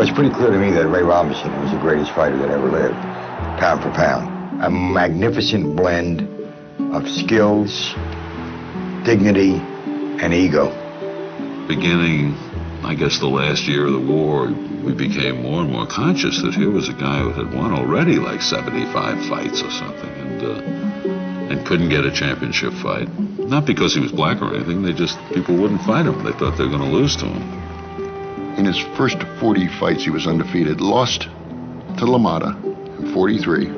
it's pretty clear to me that Ray Robinson was the greatest fighter that ever lived, pound for pound. A magnificent blend of skills, dignity, and ego. Beginning, I guess, the last year of the war, we became more and more conscious that here was a guy who had won already like 75 fights or something, and couldn't get a championship fight. Not because he was black or anything, people wouldn't fight him. They thought they were going to lose to him. In his first 40 fights, he was undefeated, lost to LaMotta in 43,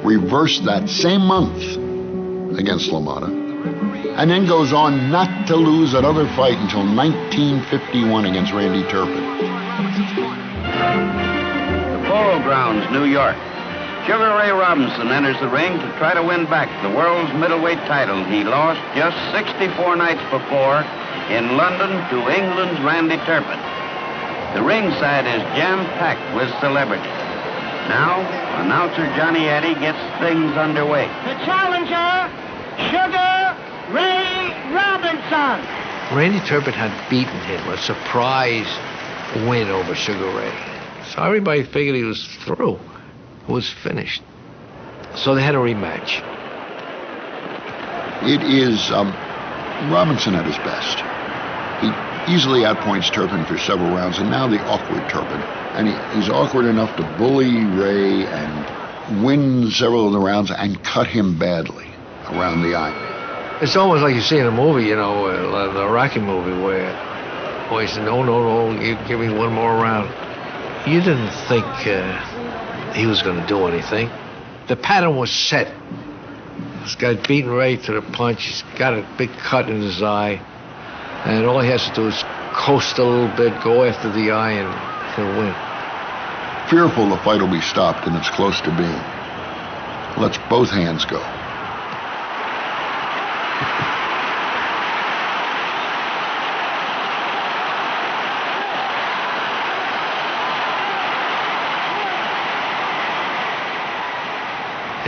reversed that same month against LaMotta, and then goes on not to lose another fight until 1951 against Randy Turpin. The Polo Grounds, New York. Sugar Ray Robinson enters the ring to try to win back the world's middleweight title he lost just 64 nights before in London to England's Randy Turpin. The ringside is jam-packed with celebrities. Now, announcer Johnny Addy gets things underway. The challenger, Sugar Ray Robinson. Randy Turpin had beaten him, a surprise win over Sugar Ray. So everybody figured he was through, was finished. So they had a rematch. It is Robinson at his best. He easily outpoints Turpin for several rounds, and now the awkward Turpin. And he's awkward enough to bully Ray and win several of the rounds and cut him badly around the eye. It's almost like you see in a movie, you know, the Rocky movie, where he said, no, give me one more round. You didn't think he was going to do anything. The pattern was set. This guy beating Ray to the punch. He's got a big cut in his eye. And all he has to do is coast a little bit, go after the eye, and he'll win. Fearful the fight will be stopped, and it's close to being. Lets both hands go.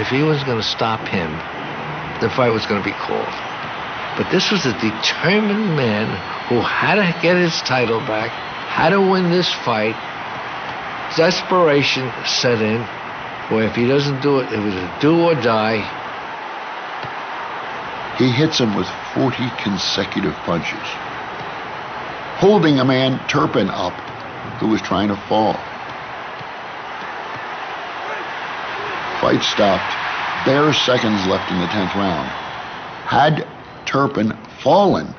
If he was going to stop him, the fight was going to be called. But this was a determined man who had to get his title back, had to win this fight. Desperation set in, where if he doesn't do it, it was a do or die. He hits him with 40 consecutive punches, holding a man, Turpin, up, who was trying to fall. Fight stopped. Bare seconds left in the 10th round. Had Turpin fallen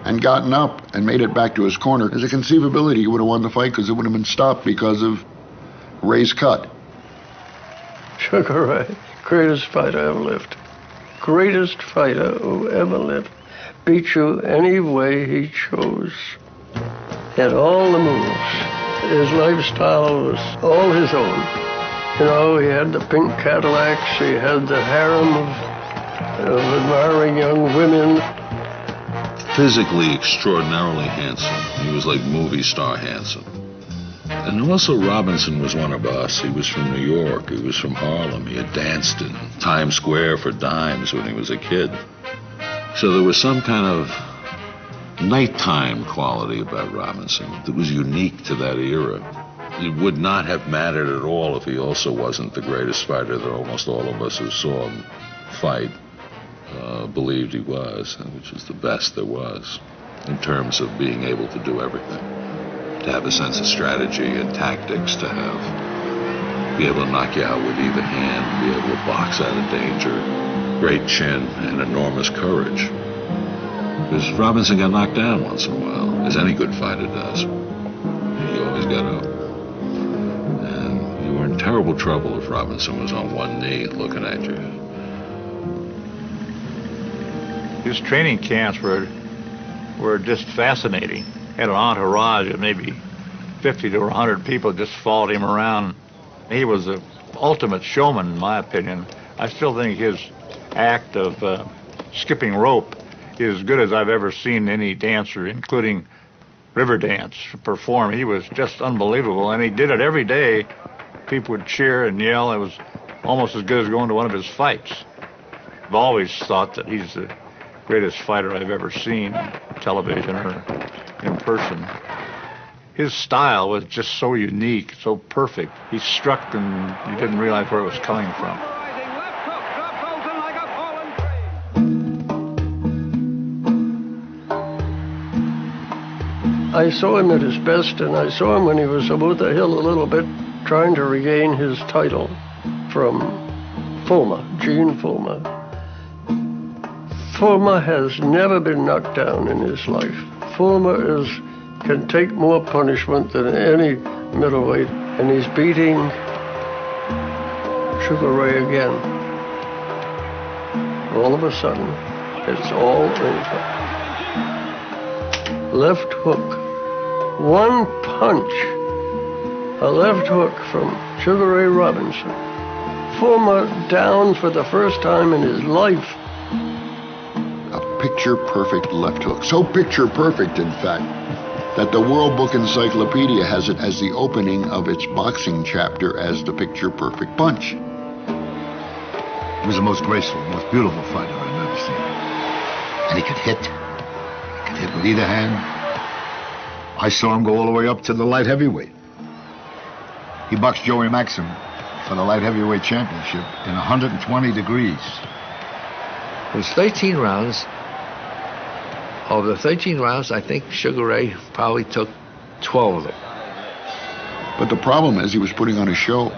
and gotten up and made it back to his corner, there's a conceivability he would have won the fight because it would have been stopped because of Ray's cut. Sugar Ray, greatest fighter ever lived. Greatest fighter who ever lived. Beat you any way he chose. He had all the moves. His lifestyle was all his own. You know, he had the pink Cadillacs, he had the harem of admiring young women. Physically extraordinarily handsome. He was like movie star handsome. And also Robinson was one of us. He was from New York. He was from Harlem. He had danced in Times Square for dimes when he was a kid. So there was some kind of nighttime quality about Robinson that was unique to that era. It would not have mattered at all if he also wasn't the greatest fighter that almost all of us who saw him fight believed he was, which is the best there was in terms of being able to do everything. To have a sense of strategy and tactics, to be able to knock you out with either hand, be able to box out of danger, great chin and enormous courage. Because Robinson got knocked down once in a while, as any good fighter does. He always got up. And you were in terrible trouble if Robinson was on one knee looking at you. His training camps were just fascinating. Had an entourage of maybe 50 to 100 people just followed him around. He was the ultimate showman, in my opinion. I still think his act of skipping rope is as good as I've ever seen any dancer, including river dance, perform. He was just unbelievable, and he did it every day. People would cheer and yell. It was almost as good as going to one of his fights. I've always thought that he's the greatest fighter I've ever seen on television or in person. His style was just so unique, so perfect. He struck and you didn't realize where it was coming from. I saw him at his best, and I saw him when he was above the hill a little bit, trying to regain his title from Gene Fulmer. Fulmer has never been knocked down in his life. Fulmer can take more punishment than any middleweight, and he's beating Sugar Ray again. All of a sudden, it's all over. Left hook. One punch. A left hook from Sugar Ray Robinson. Fulmer down for the first time in his life. A picture-perfect left hook. So picture-perfect, in fact, that the World Book Encyclopedia has it as the opening of its boxing chapter as the picture-perfect punch. He was the most graceful, most beautiful fighter I've ever seen. And he could hit. He could hit with either hand. I saw him go all the way up to the light heavyweight. He boxed Joey Maxim for the light heavyweight championship in 120 degrees. It was 13 rounds. Of the 13 rounds, I think Sugar Ray probably took 12 of them. But the problem is he was putting on a show.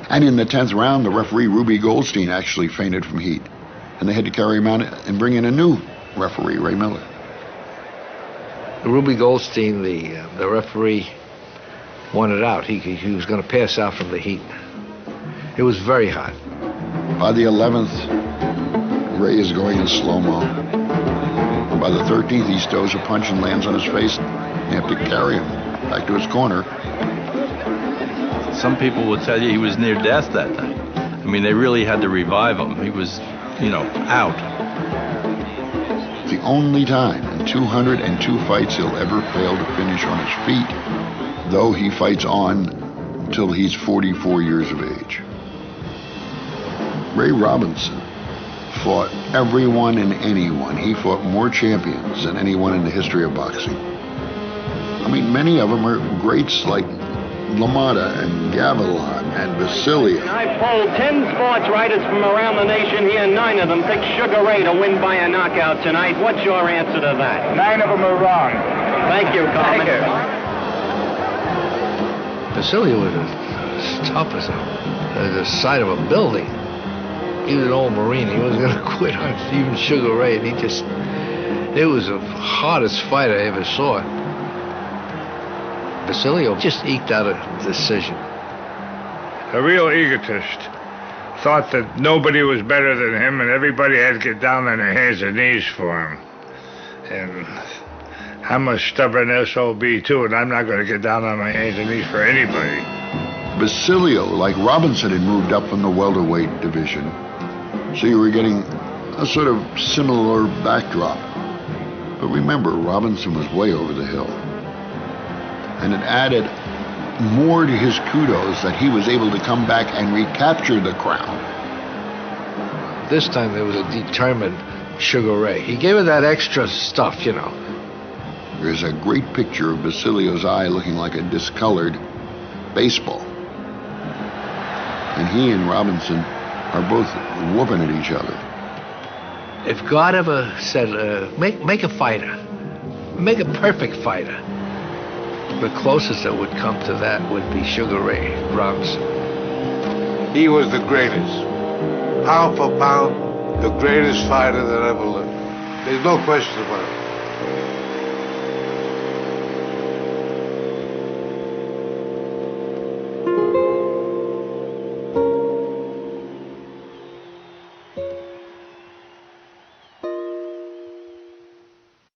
And in the 10th round, the referee, Ruby Goldstein, actually fainted from heat. And they had to carry him out and bring in a new referee, Ray Miller. Ruby Goldstein, the referee, wanted out. He was going to pass out from the heat. It was very hot. By the 11th, Ray is going in slow-mo. And by the 13th, he stows a punch and lands on his face. You have to carry him back to his corner. Some people will tell you he was near death that night. I mean, they really had to revive him. He was, out. The only time in 202 fights he'll ever fail to finish on his feet, though he fights on until he's 44 years of age. Ray Robinson fought everyone and anyone. He fought more champions than anyone in the history of boxing. I mean, many of them are greats like LaMotta and Gavilan and Basilio. I polled 10 sports writers from around the nation here, and 9 of them picked Sugar Ray to win by a knockout tonight. What's your answer to that? 9 of them are wrong. Thank you, Carmen. Basilio was as tough as the side of a building. He was an old Marine. He wasn't going to quit on even Sugar Ray. And it was the hardest fight I ever saw. Basilio just eked out a decision. A real egotist. Thought that nobody was better than him and everybody had to get down on their hands and knees for him. And I'm a stubborn SOB too, and I'm not going to get down on my hands and knees for anybody. Basilio, like Robinson, had moved up from the welterweight division. So you were getting a sort of similar backdrop. But remember, Robinson was way over the hill. And it added more to his kudos that he was able to come back and recapture the crown. This time there was a determined Sugar Ray. He gave her that extra stuff, There's a great picture of Basilio's eye looking like a discolored baseball. And he and Robinson are both whooping at each other. If God ever said, make a fighter, make a perfect fighter, the closest that would come to that would be Sugar Ray Robinson. He was the greatest. Pound for pound, the greatest fighter that ever lived. There's no question about it.